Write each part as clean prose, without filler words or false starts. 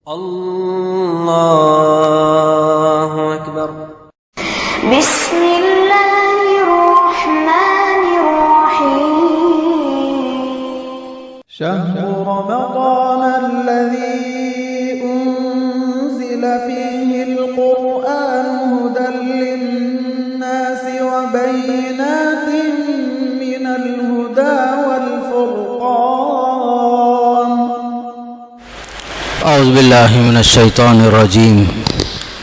اللہ اکبر۔ بسم اللہ الرحمن الرحیم۔ شهر رمضان الذي أنزل فيه القرآن هدى للناس وبينات من الهدى والفرقان۔ اعوذ باللہ من الشیطان الرجیم،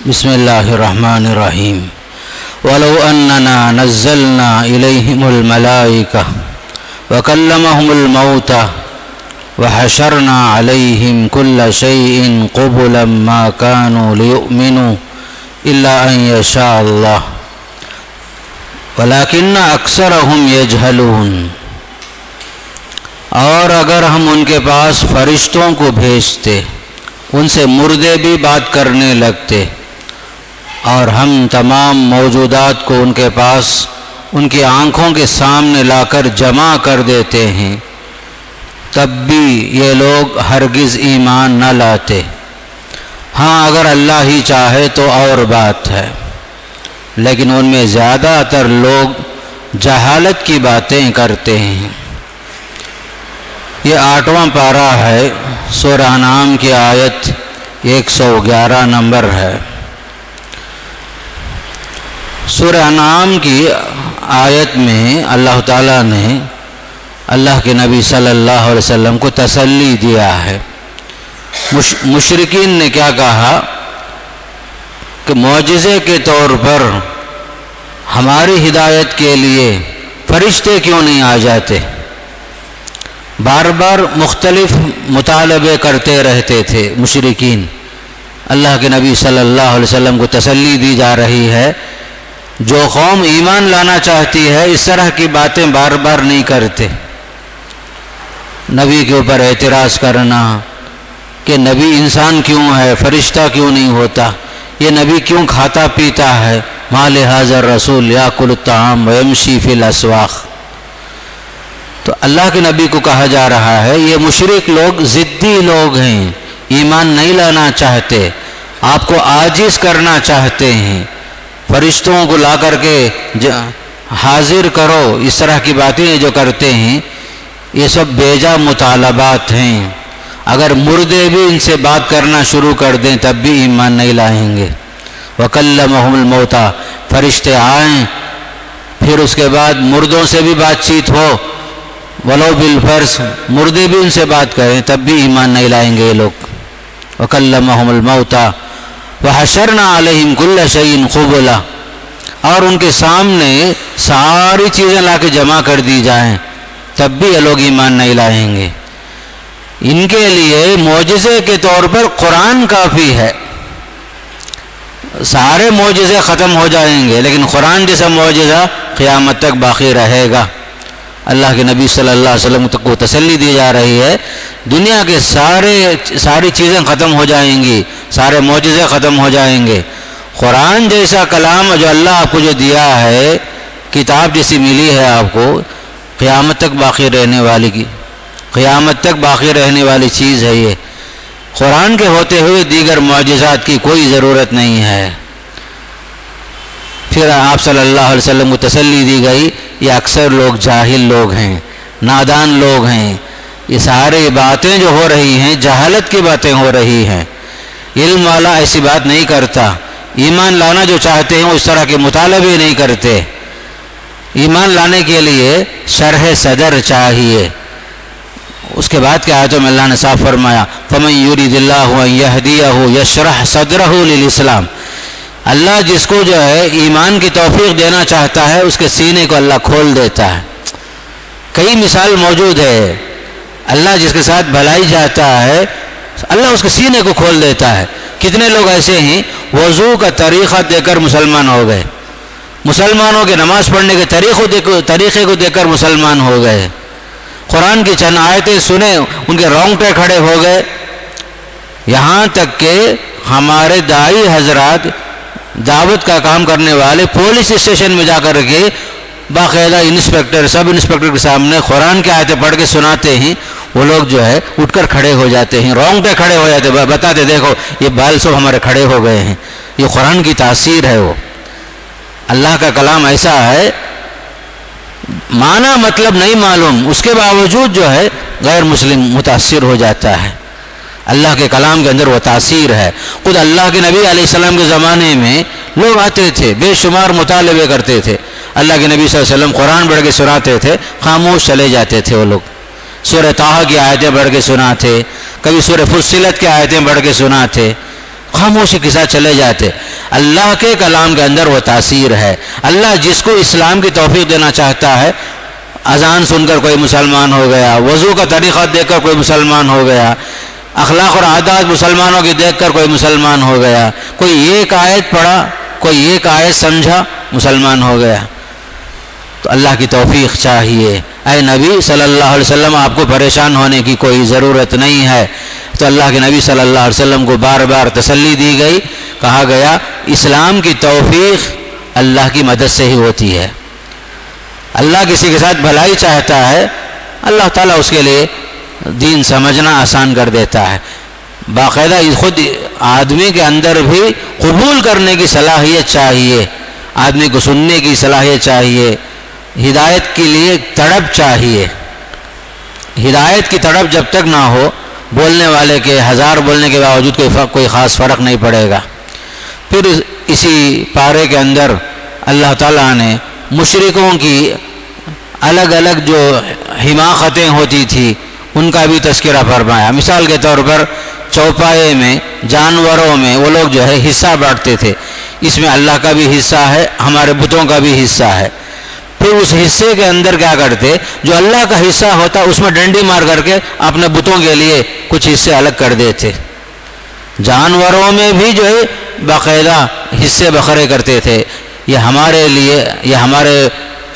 بسم اللہ الرحمن الرحیم۔ ولو اننا نزلنا الیہم الملائکہ وکلمہم الموتى وحشرنا علیہم کل شیء قبلا ما كانوا ليؤمنوا الا ان یشاء اللہ ولکن اکثرہم یجہلون۔ اور اگر ہم ان کے پاس فرشتوں کو بھیجتے، ان سے مردے بھی بات کرنے لگتے، اور ہم تمام موجودات کو ان کے پاس ان کی آنکھوں کے سامنے لا کر جمع کر دیتے ہیں، تب بھی یہ لوگ ہرگز ایمان نہ لاتے۔ ہاں اگر اللہ ہی چاہے تو اور بات ہے، لیکن ان میں زیادہ تر لوگ جہالت کی باتیں کرتے ہیں۔ یہ 8واں پارہ ہے، سورہ انعام کی آیت 111 نمبر ہے۔ سورہ انعام کی آیت میں اللہ تعالیٰ نے اللہ کے نبی صلی اللہ علیہ وسلم کو تسلی دیا ہے۔ مشرکین نے کیا کہا کہ معجزے کے طور پر ہماری ہدایت کے لیے فرشتے کیوں نہیں آ جاتے؟ بار بار مختلف مطالبے کرتے رہتے تھے مشرکین۔ اللہ کے نبی صلی اللہ علیہ وسلم کو تسلی دی جا رہی ہے، جو قوم ایمان لانا چاہتی ہے اس طرح کی باتیں بار بار نہیں کرتے۔ نبی کے اوپر اعتراض کرنا کہ نبی انسان کیوں ہے، فرشتہ کیوں نہیں ہوتا، یہ نبی کیوں کھاتا پیتا ہے، ما لہذا الرسول یاکل الطعام ویمشی فی الاسواق۔ تو اللہ کے نبی کو کہا جا رہا ہے یہ مشرک لوگ ضدی لوگ ہیں، ایمان نہیں لانا چاہتے، آپ کو عاجز کرنا چاہتے ہیں، فرشتوں کو لا کر کے حاضر کرو، اس طرح کی باتیں جو کرتے ہیں یہ سب بیجا مطالبات ہیں۔ اگر مردے بھی ان سے بات کرنا شروع کر دیں تب بھی ایمان نہیں لائیں گے۔ وَكَلَّمَهُمُ الْمَوْتَى، فرشتے آئیں، پھر اس کے بعد مردوں سے بھی بات چیت ہو، ولو بالفرض مردے بھی ان سے بات کریں تب بھی ایمان نہیں لائیں گے یہ لوگ۔ وَكَلَّمَهُمُ الْمَوْتَى وَحَشَرْنَا عَلَيْهِمْ كُلَّ شَيْءٍ قُبُلًا، اور ان کے سامنے ساری چیزیں لا کے جمع کر دی جائیں تب بھی یہ لوگ ایمان نہیں لائیں گے۔ ان کے لیے معجزے کے طور پر قرآن کافی ہے، سارے معجزے ختم ہو جائیں گے لیکن قرآن جیسا معجزہ قیامت تک باقی رہے گا۔ اللہ کے نبی صلی اللہ علیہ وسلم کو تسلی دی جا رہی ہے، دنیا کے ساری چیزیں ختم ہو جائیں گی، سارے معجزے ختم ہو جائیں گے، قرآن جیسا کلام جو اللہ آپ کو جو دیا ہے، کتاب جیسی ملی ہے آپ کو، قیامت تک باقی رہنے والی چیز ہے۔ یہ قرآن کے ہوتے ہوئے دیگر معجزات کی کوئی ضرورت نہیں ہے۔ پھر آپ صلی اللہ علیہ وسلم کو تسلی دی گئی یہ اکثر لوگ جاہل لوگ ہیں، نادان لوگ ہیں، یہ ساری باتیں جو ہو رہی ہیں جہالت کی باتیں ہو رہی ہیں، علم والا ایسی بات نہیں کرتا، ایمان لانا جو چاہتے ہیں وہ اس طرح کے مطالبے نہیں کرتے۔ ایمان لانے کے لیے شرح صدر چاہیے۔ اس کے بعد کے آیتوں میں اللہ نے صاف فرمایا فَمَن يُرِدِ اللَّهُ أَن يَهْدِيَهُ يَشْرَحْ صَدْرَهُ لِلْإِسْلَامِ، اللہ جس کو جو ہے ایمان کی توفیق دینا چاہتا ہے اس کے سینے کو اللہ کھول دیتا ہے۔ کئی مثال موجود ہے، اللہ جس کے ساتھ بھلائی چاہتا ہے اللہ اس کے سینے کو کھول دیتا ہے۔ کتنے لوگ ایسے ہیں وضو کا طریقہ دے کر مسلمان ہو گئے، مسلمانوں کے نماز پڑھنے کے طریقے کو دے کر مسلمان ہو گئے، قرآن کی چند آیتیں سنے ان کے رونگٹے کھڑے ہو گئے، یہاں تک کہ ہمارے داعی حضرات دعوت کا کام کرنے والے پولیس اسٹیشن میں جا کر کے باقاعدہ انسپیکٹر سب انسپیکٹر کے سامنے قرآن کی آیتیں پڑھ کے سناتے ہیں، وہ لوگ جو ہے اٹھ کر کھڑے ہو جاتے ہیں، رونگٹے کھڑے ہو جاتے ہیں، بتاتے دیکھو یہ بال سب ہمارے کھڑے ہو گئے ہیں۔ یہ قرآن کی تاثیر ہے، وہ اللہ کا کلام ایسا ہے معنی مطلب نہیں معلوم، اس کے باوجود جو ہے غیر مسلم متاثر ہو جاتا ہے۔ اللہ کے کلام کے اندر وہ تاثیر ہے۔ خود اللہ کے نبی علیہ السلام کے زمانے میں لوگ آتے تھے، بے شمار مطالبے کرتے تھے، اللہ کے نبی صلی اللہ علیہ وسلم قرآن پڑھ کے سناتے تھے، خاموش چلے جاتے تھے وہ لوگ، سورہ طٰہٰ کی آیتیں پڑھ کے سناتے، کبھی سورہ فصلت کی آیتیں پڑھ کے سناتے، خاموشی کے ساتھ چلے جاتے۔ اللہ کے کلام کے اندر وہ تاثیر ہے۔ اللہ جس کو اسلام کی توفیق دینا چاہتا ہے، اذان سن کر کوئی مسلمان ہو گیا، وضو کا طریقہ دیکھ کر کوئی مسلمان ہو گیا، اخلاق اور عادات مسلمانوں کی دیکھ کر کوئی مسلمان ہو گیا، کوئی ایک آیت پڑھا، کوئی ایک آیت سمجھا، مسلمان ہو گیا۔ تو اللہ کی توفیق چاہیے۔ اے نبی صلی اللہ علیہ وسلم، آپ کو پریشان ہونے کی کوئی ضرورت نہیں ہے۔ تو اللہ کے نبی صلی اللہ علیہ وسلم کو بار بار تسلی دی گئی، کہا گیا اسلام کی توفیق اللہ کی مدد سے ہی ہوتی ہے۔ اللہ کسی کے ساتھ بھلائی چاہتا ہے، اللہ تعالیٰ اس کے لیے دین سمجھنا آسان کر دیتا ہے۔ باقاعدہ خود آدمی کے اندر بھی قبول کرنے کی صلاحیت چاہیے، آدمی کو سننے کی صلاحیت چاہیے، ہدایت کے لیے تڑپ چاہیے۔ ہدایت کی تڑپ جب تک نہ ہو، بولنے والے کے ہزار بولنے کے باوجود کوئی خاص فرق نہیں پڑے گا۔ پھر اسی پارے کے اندر اللہ تعالیٰ نے مشرکوں کی الگ الگ جو حماقتیں ہوتی تھی ان کا بھی تذکرہ فرمایا۔ مثال کے طور پر چوپائے میں، جانوروں میں وہ لوگ جو ہے حصہ بانٹتے تھے، اس میں اللہ کا بھی حصہ ہے، ہمارے بتوں کا بھی حصہ ہے۔ پھر اس حصے کے اندر کیا کرتے، جو اللہ کا حصہ ہوتا اس میں ڈنڈی مار کر کے اپنے بتوں کے لیے کچھ حصے الگ کر دیتے۔ جانوروں میں بھی جو ہے باقاعدہ حصے بکھرے کرتے تھے، یہ ہمارے لیے، یہ ہمارے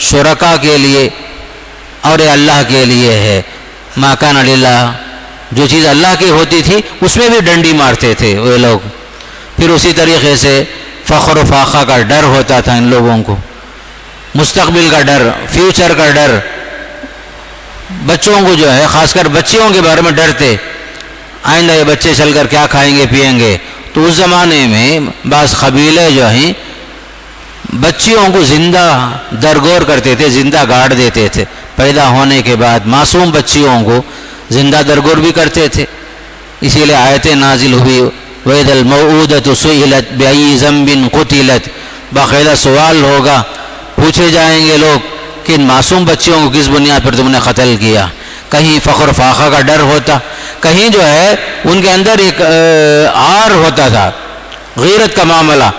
شرکا کے لیے اور یہ اللہ کے لیے ہے۔ ما کان للہ، جو چیز اللہ کی ہوتی تھی اس میں بھی ڈنڈی مارتے تھے وہ لوگ۔ پھر اسی طریقے سے فخر و فاقہ کا ڈر ہوتا تھا ان لوگوں کو، مستقبل کا ڈر، فیوچر کا ڈر، بچوں کو جو ہے خاص کر بچیوں کے بارے میں ڈرتے، آئندہ یہ بچے چل کر کیا کھائیں گے پیئیں گے۔ تو اس زمانے میں بعض قبیلے جو ہیں بچیوں کو زندہ درگور کرتے تھے، زندہ گاڑ دیتے تھے، پیدا ہونے کے بعد معصوم بچیوں کو زندہ درگور بھی کرتے تھے۔ اسی لیے آیتیں نازل ہوئی، وَإِذَا الْمَوْءُودَةُ سُئِلَتْ بِأَيِّ ذَنبٍ قُتِلَتْ، باقاعدہ سوال ہوگا، پوچھے جائیں گے لوگ کہ ان معصوم بچیوں کو کس بنیاد پر تم نے قتل کیا۔ کہیں فخر فاقہ کا ڈر ہوتا، کہیں جو ہے ان کے اندر ایک آر ہوتا تھا، غیرت کا معاملہ،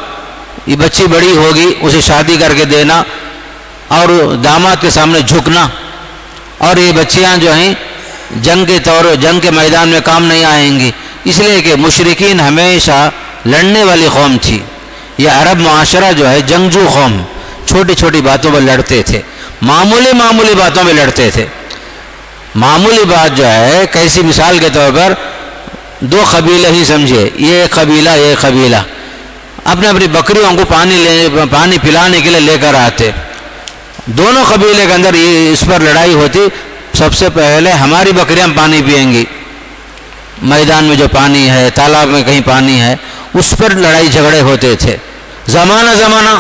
یہ بچی بڑی ہوگی اسے شادی کر کے دینا اور داماد کے سامنے جھکنا، اور یہ بچیاں جو ہیں جنگ کے میدان میں کام نہیں آئیں گی، اس لیے کہ مشرکین ہمیشہ لڑنے والی قوم تھی۔ یہ عرب معاشرہ جو ہے جنگجو قوم، چھوٹی چھوٹی باتوں پر لڑتے تھے، معمولی باتوں پہ لڑتے تھے۔ معمولی بات جو ہے، کیسی مثال کے طور پر دو قبیلے ہی سمجھے، یہ قبیلہ اپنی بکریوں کو پانی پلانے کے لیے لے کر آتے، دونوں قبیلے کے اندر یہ اس پر لڑائی ہوتی، سب سے پہلے ہماری بکریاں پانی پئیں گی، میدان میں جو پانی ہے، تالاب میں کہیں پانی ہے، اس پر لڑائی جھگڑے ہوتے تھے، زمانہ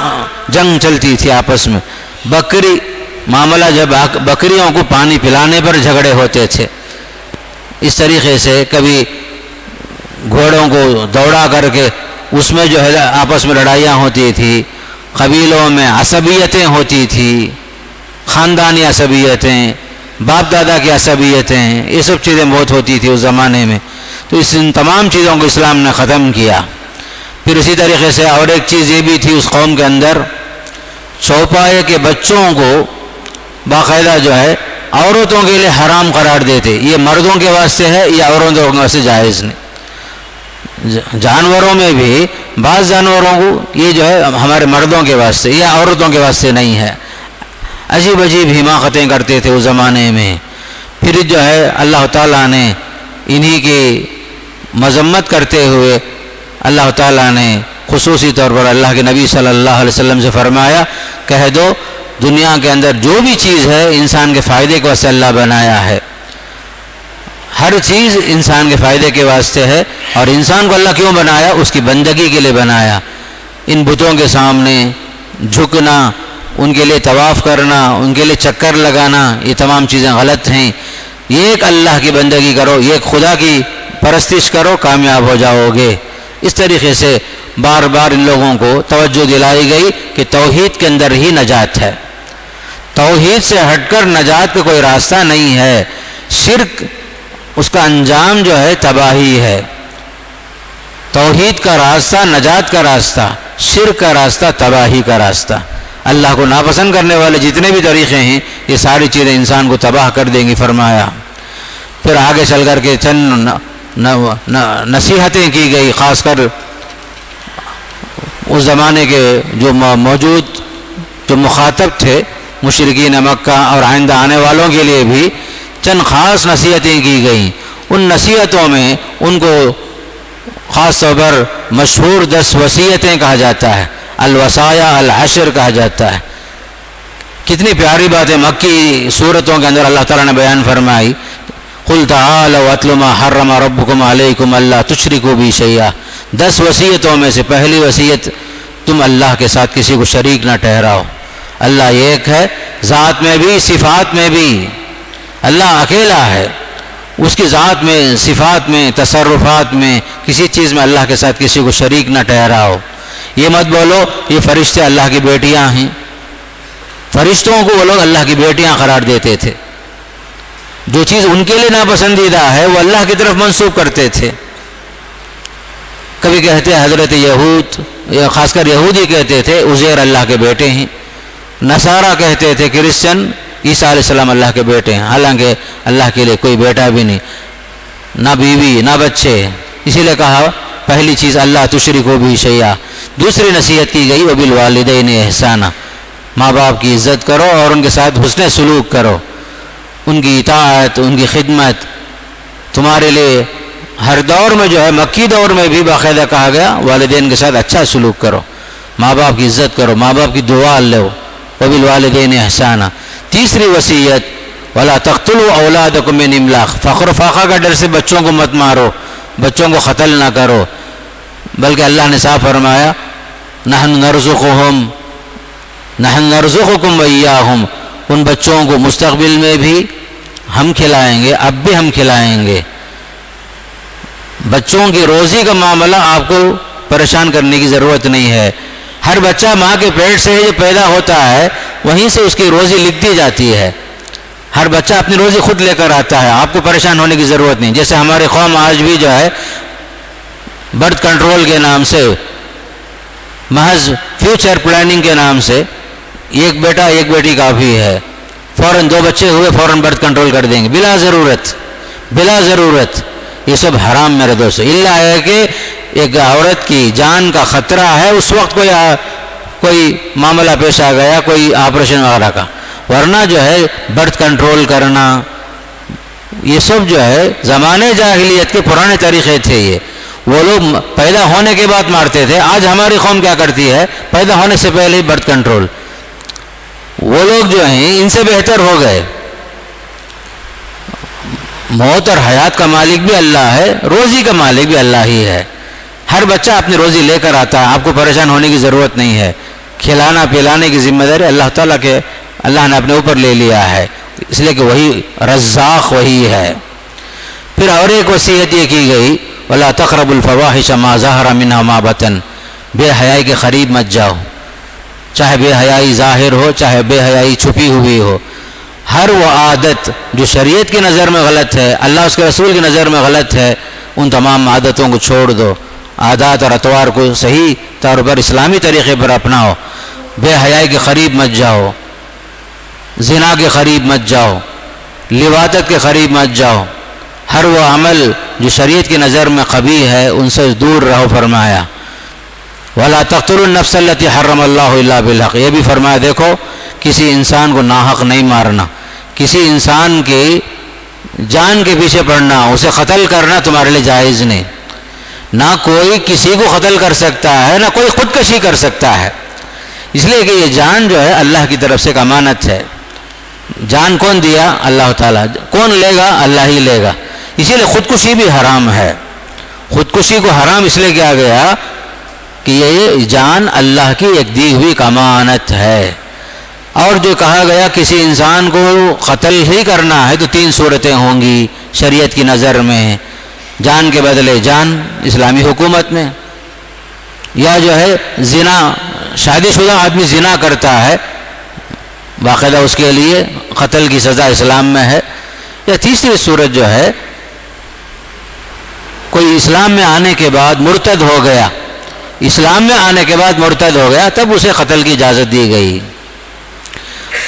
جنگ چلتی تھی آپس میں۔ بکری معاملہ جب بکریوں کو پانی پلانے پر جھگڑے ہوتے تھے، اس طریقے سے کبھی گھوڑوں کو دوڑا کر کے اس میں جو ہے آپس میں لڑائیاں ہوتی تھی، قبیلوں میں عصبیتیں ہوتی تھی، خاندانی عصبیتیں، باپ دادا کی عصبیتیں، یہ سب چیزیں بہت ہوتی تھی اس زمانے میں۔ تو ان تمام چیزوں کو اسلام نے ختم کیا۔ پھر اسی طریقے سے اور ایک چیز یہ بھی تھی اس قوم کے اندر، چوپائے کے بچوں کو باقاعدہ جو ہے عورتوں کے لیے حرام قرار دیتے، یہ مردوں کے واسطے ہے، یہ عورتوں کے واسطے جائز نہیں۔ جانوروں میں بھی بعض جانوروں کو یہ جو ہے ہمارے مردوں کے واسطے، یہ عورتوں کے واسطے نہیں ہے۔ عجیب حماقتیں کرتے تھے اس زمانے میں۔ پھر جو ہے اللہ تعالیٰ نے انہی کی مذمت کرتے ہوئے اللہ تعالیٰ نے خصوصی طور پر اللہ کے نبی صلی اللہ علیہ وسلم سے فرمایا، کہہ دو دنیا کے اندر جو بھی چیز ہے انسان کے فائدے کو واسطے اللہ بنایا ہے، ہر چیز انسان کے فائدے کے واسطے ہے، اور انسان کو اللہ کیوں بنایا؟ اس کی بندگی کے لیے بنایا۔ ان بتوں کے سامنے جھکنا، ان کے لیے طواف کرنا، ان کے لیے چکر لگانا، یہ تمام چیزیں غلط ہیں۔ یہ ایک اللہ کی بندگی کرو، یہ ایک خدا کی پرستش کرو، کامیاب ہو جاؤ گے۔ اس طریقے سے بار بار ان لوگوں کو توجہ دلائی گئی کہ توحید کے اندر ہی نجات ہے، توحید سے ہٹ کر نجات کا کوئی راستہ نہیں ہے۔ شرک اس کا انجام جو ہے تباہی ہے۔ توحید کا راستہ نجات کا راستہ، شرک کا راستہ تباہی کا راستہ۔ اللہ کو ناپسند کرنے والے جتنے بھی طریقے ہیں یہ ساری چیزیں انسان کو تباہ کر دیں گی فرمایا۔ پھر آگے چل کر کے چند نصیحتیں کی گئی، خاص کر اس زمانے کے جو موجود جو مخاطب تھے مشرکین مکہ اور آئندہ آنے والوں کے لیے بھی چند خاص نصیحتیں کی گئیں۔ ان نصیحتوں میں ان کو خاص طور پر مشہور 10 وصیتیں کہا جاتا ہے، الوصایا العشر کہا جاتا ہے۔ کتنی پیاری باتیں مکی صورتوں کے اندر اللہ تعالیٰ نے بیان فرمائی۔ قل تعالوا اتل ما حرم ربکم علیکم اللہ تشرکوا بی شیئا۔ 10 وصیتوں میں سے پہلی وصیت، تم اللہ کے ساتھ کسی کو شریک نہ ٹھہراؤ۔ اللہ ایک ہے، ذات میں بھی صفات میں بھی اللہ اکیلا ہے۔ اس کی ذات میں، صفات میں، تصرفات میں، کسی چیز میں اللہ کے ساتھ کسی کو شریک نہ ٹھہراؤ۔ یہ مت بولو یہ فرشتے اللہ کی بیٹیاں ہیں۔ فرشتوں کو وہ لوگ اللہ کی بیٹیاں قرار دیتے تھے۔ جو چیز ان کے لیے ناپسندیدہ ہے وہ اللہ کی طرف منسوب کرتے تھے۔ کبھی کہتے حضرت یہود، خاص کر یہودی کہتے تھے عزیر اللہ کے بیٹے ہیں، نصارہ کہتے تھے کرسچن عیسیٰ علیہ السلام اللہ کے بیٹے ہیں، حالانکہ اللہ کے لیے کوئی بیٹا بھی نہیں، نہ بیوی نہ بچے۔ اسی لیے کہا پہلی چیز اللہ تشرکوا بہ شیئا۔ دوسری نصیحت کی گئی وبالوالدین احسانا، ماں باپ کی عزت کرو اور ان کے ساتھ حسن سلوک کرو، ان کی اطاعت، ان کی خدمت تمہارے لیے ہر دور میں جو ہے، مکی دور میں بھی باقاعدہ کہا گیا والدین کے ساتھ اچھا سلوک کرو، ماں باپ کی عزت کرو، ماں باپ کی دعا لو، وبالوالدین احسانا۔ تیسری وصیت ولا تقتلوا اولادکم من املاق، فقر و فاقہ کا ڈر سے بچوں کو مت مارو، بچوں کو قتل نہ کرو، بلکہ اللہ نے صاف فرمایا نحن نرزقکم وایاہم، ان بچوں کو مستقبل میں بھی ہم کھلائیں گے، اب بھی ہم کھلائیں گے۔ بچوں کی روزی کا معاملہ آپ کو پریشان کرنے کی ضرورت نہیں ہے۔ ہر بچہ ماں کے پیٹ سے جو پیدا ہوتا ہے وہیں سے اس کی روزی لکھ دی جاتی ہے۔ ہر بچہ اپنی روزی خود لے کر آتا ہے، آپ کو پریشان ہونے کی ضرورت نہیں۔ جیسے ہماری قوم آج بھی جو ہے برتھ کنٹرول کے نام سے، محض فیوچر پلاننگ کے نام سے، ایک بیٹا ایک بیٹی کافی ہے، فوراً 2 بچے ہوئے فوراً برتھ کنٹرول کر دیں گے بلا ضرورت۔ یہ سب حرام میرے دوست، اللہ ہے کہ ایک عورت کی جان کا خطرہ ہے، اس وقت کوئی معاملہ پیش آ گیا، کوئی آپریشن وغیرہ کا، ورنہ جو ہے برتھ کنٹرول کرنا یہ سب جو ہے زمانے جاہلیت کے پرانے طریقے تھے۔ یہ وہ لوگ پیدا ہونے کے بعد مارتے تھے، آج ہماری قوم کیا کرتی ہے پیدا ہونے سے پہلے ہی برتھ کنٹرول۔ وہ لوگ جو ہیں ان سے بہتر ہو گئے۔ موت اور حیات کا مالک بھی اللہ ہے، روزی کا مالک بھی اللہ ہی ہے۔ ہر بچہ اپنی روزی لے کر آتا ہے، آپ کو پریشان ہونے کی ضرورت نہیں ہے۔ کھلانا پلانے کی ذمہ داری اللہ نے اپنے اوپر لے لیا ہے، اس لیے کہ وہی رزاق وہی ہے۔ پھر اور ایک وصیت یہ کی گئی وَلَا تَقْرَبُوا الْفَوَاحِشَ مَا ظَهَرَ مِنْهَا وَمَا بَطَنَ، بے حیائی کے قریب مت جاؤ، چاہے بے حیائی ظاہر ہو چاہے بے حیائی چھپی ہوئی ہو۔ ہر وہ عادت جو شریعت کی نظر میں غلط ہے، اللہ اس کے رسول کی نظر میں غلط ہے، ان تمام عادتوں کو چھوڑ دو، عادات اور اطوار کو صحیح طور پر اسلامی طریقے پر اپناؤ۔ بے حیائی کے قریب مت جاؤ، زنا کے قریب مت جاؤ، لواطت کے قریب مت جاؤ۔ ہر وہ عمل جو شریعت کی نظر میں قبیح ہے ان سے دور رہو فرمایا۔ وَلَا تَقْتُلُوا النَّفْسَ الَّتِي حَرَّمَ اللَّهُ إِلَّا بِالْحَقِّ، یہ بھی فرمایا دیکھو کسی انسان کو ناحق نہیں مارنا، کسی انسان کی جان کے پیچھے پڑنا، اسے قتل کرنا تمہارے لیے جائز نہیں۔ نہ کوئی کسی کو قتل کر سکتا ہے، نہ کوئی خودکشی کر سکتا ہے، اس لیے کہ یہ جان جو ہے اللہ کی طرف سے ایک امانت ہے۔ جان کون دیا؟ اللہ تعالیٰ۔ کون لے گا؟ اللہ ہی لے گا۔ اسی لیے خودکشی بھی حرام ہے. خودکشی کو حرام اس لیے کیا گیا کہ یہ جان اللہ کی ایک دی ہوئی امانت ہے. اور جو کہا گیا کسی انسان کو قتل ہی کرنا ہے تو 3 صورتیں ہوں گی شریعت کی نظر میں. جان کے بدلے جان اسلامی حکومت میں، یا جو ہے زنا، شادی شدہ آدمی زنا کرتا ہے باقاعدہ اس کے لیے قتل کی سزا اسلام میں ہے. یا تیسری صورت جو ہے کوئی اسلام میں آنے کے بعد مرتد ہو گیا، اسلام میں آنے کے بعد مرتد ہو گیا تب اسے قتل کی اجازت دی گئی.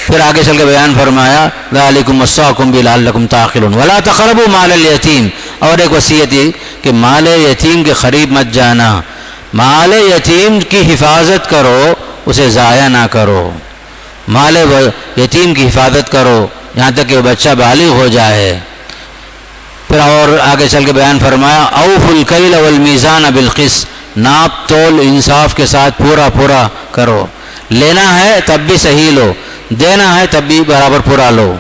پھر آگے چل کے بیان فرمایا ذالکم وصاکم بہ لعلکم تعقلون ولا تقربوا مال الیتیم. اور ایک وصیت یہ کہ مال یتیم کے قریب مت جانا، مال یتیم کی حفاظت کرو، اسے ضائع نہ کرو. مال یتیم کی حفاظت کرو یہاں تک کہ وہ بچہ بالغ ہو جائے. پھر اور آگے چل کے بیان فرمایا اوفوا الکیل والمیزان بالقسط. ناپ تول انصاف کے ساتھ پورا پورا کرو. لینا ہے تب بھی صحیح لو، دینا ہے تب بھی برابر پورا لو.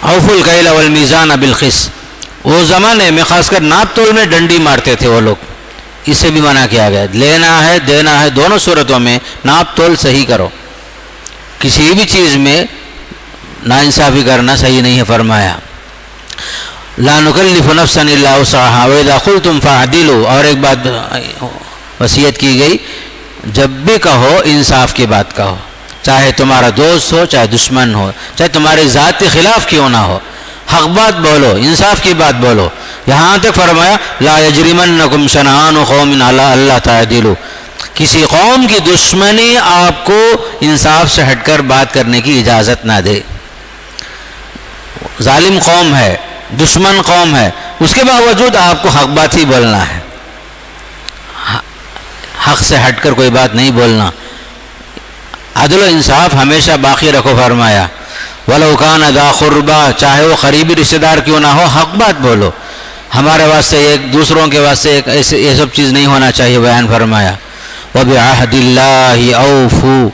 اوفوا الکیل والمیزان بالقسط. وہ زمانے میں خاص کر ناپ تول میں ڈنڈی مارتے تھے وہ لوگ، اس سے بھی منع کیا گیا. لینا ہے دینا ہے دونوں صورتوں میں ناپ تول صحیح کرو. کسی بھی چیز میں ناانصافی کرنا صحیح نہیں ہے. فرمایا لا نکلف نفسا الا وسعها واذا قلتم فاعدلوا. اور ایک بات وصیت کی گئی جب بھی کہو انصاف کی بات کہو، چاہے تمہارا دوست ہو چاہے دشمن ہو چاہے تمہارے ذات کے خلاف کیوں نہ ہو، حق بات بولو، انصاف کی بات بولو. یہاں تک فرمایا لا یجرمنکم شنآن قوم علی الا تعدلوا. کسی قوم کی دشمنی آپ کو انصاف سے ہٹ کر بات کرنے کی اجازت نہ دے. ظالم قوم ہے، دشمن قوم ہے، اس کے باوجود آپ کو حق بات ہی بولنا ہے، حق سے ہٹ کر کوئی بات نہیں بولنا. عدل و انصاف ہمیشہ باقی رکھو. فرمایا وَلَوْ كَانَ ذَا قُرْبَىٰ. چاہے وہ قریبی رشتہ دار کیوں نہ ہو حق بات بولو. ہمارے واسطے ایک دوسروں کے واسطے ایک ایسے یہ سب چیز نہیں ہونا چاہیے. بیان فرمایا وَبِعَهْدِ اللَّهِ أَوْفُوا.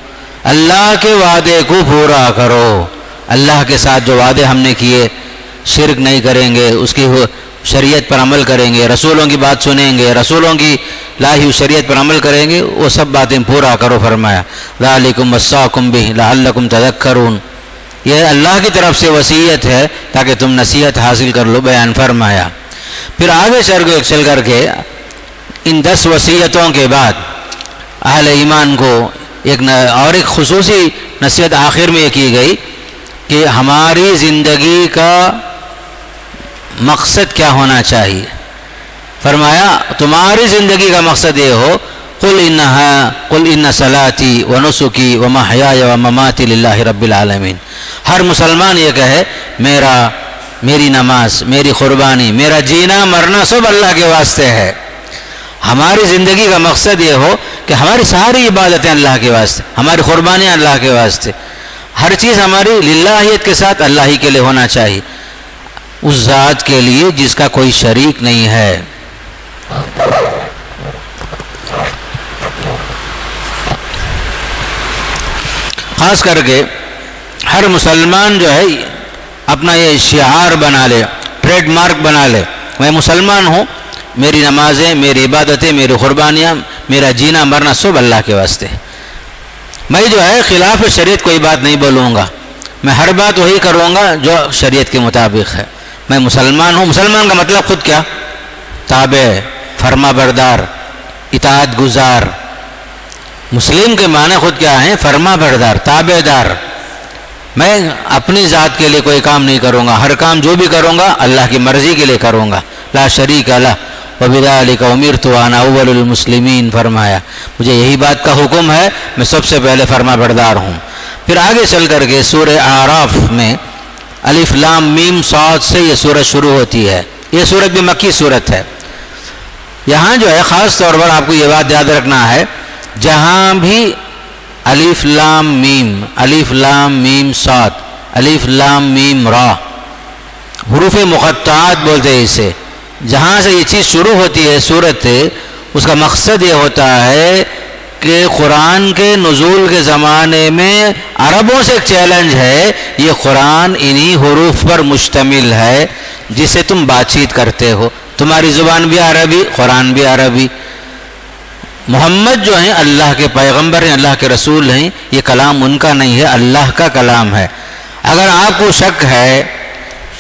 اللہ کے وعدے کو پورا کرو. اللہ کے ساتھ جو وعدے ہم نے کیے، شرک نہیں کریں گے، اس کی شریعت پر عمل کریں گے، رسولوں کی بات سنیں گے، رسولوں کی لائی ہوئی شریعت پر عمل کریں گے، وہ سب باتیں پورا کرو. فرمایا ذالکم وصاکم بہ لعلکم تذکرون. یہ اللہ کی طرف سے وصیت ہے تاکہ تم نصیحت حاصل کر لو. بیان فرمایا پھر آگے چل کر کے ان 10 وصیتوں کے بعد اہل ایمان کو ایک خصوصی نصیحت آخر میں یہ کی گئی کہ ہماری زندگی کا مقصد کیا ہونا چاہیے. فرمایا تمہاری زندگی کا مقصد یہ ہو قل ان صلاتی ونسکی ومحیای ومماتی للہ رب العالمین. ہر مسلمان یہ کہے میری نماز، میری قربانی، میرا جینا مرنا سب اللہ کے واسطے ہے. ہماری زندگی کا مقصد یہ ہو کہ ہماری ساری عبادتیں اللہ کے واسطے، ہماری قربانیاں اللہ کے واسطے، ہر چیز ہماری للہیت کے ساتھ اللہ ہی کے لیے ہونا چاہیے، اس ذات کے لیے جس کا کوئی شریک نہیں ہے. خاص کر کے ہر مسلمان جو ہے اپنا یہ شعار بنا لے، ٹریڈ مارک بنا لے، میں مسلمان ہوں، میری نمازیں، میری عبادتیں، میری قربانیاں، میرا جینا مرنا سب اللہ کے واسطے. میں جو ہے خلاف شریعت کوئی بات نہیں بولوں گا، میں ہر بات وہی کروں گا جو شریعت کے مطابق ہے. میں مسلمان ہوں. مسلمان کا مطلب خود کیا؟ تابع، فرما بردار، اطاعت گزار. مسلم کے معنی خود کیا ہیں؟ فرما بردار، تابع دار. میں اپنی ذات کے لیے کوئی کام نہیں کروں گا، ہر کام جو بھی کروں گا اللہ کی مرضی کے لیے کروں گا. لا شریک لہ وبذالک امرت وانا اول المسلمین. فرمایا مجھے یہی بات کا حکم ہے، میں سب سے پہلے فرما بردار ہوں. پھر آگے چل کر کے سورہ اعراف میں الف لام میم صاد سے یہ سورت شروع ہوتی ہے. یہ سورت بھی مکی سورت ہے. یہاں جو ہے خاص طور پر آپ کو یہ بات یاد رکھنا ہے، جہاں بھی الف لام میم صاد، الف لام میم را، حروف مقطعات بولتے ہیں اسے، جہاں سے یہ چیز شروع ہوتی ہے سورت، اس کا مقصد یہ ہوتا ہے کہ قرآن کے نزول کے زمانے میں عربوں سے ایک چیلنج ہے، یہ قرآن انہی حروف پر مشتمل ہے جس سے تم بات چیت کرتے ہو، تمہاری زبان بھی عربی، قرآن بھی عربی، محمد جو ہیں اللہ کے پیغمبر ہیں، اللہ کے رسول ہیں، یہ کلام ان کا نہیں ہے، اللہ کا کلام ہے۔ اگر آپ کو شک ہے،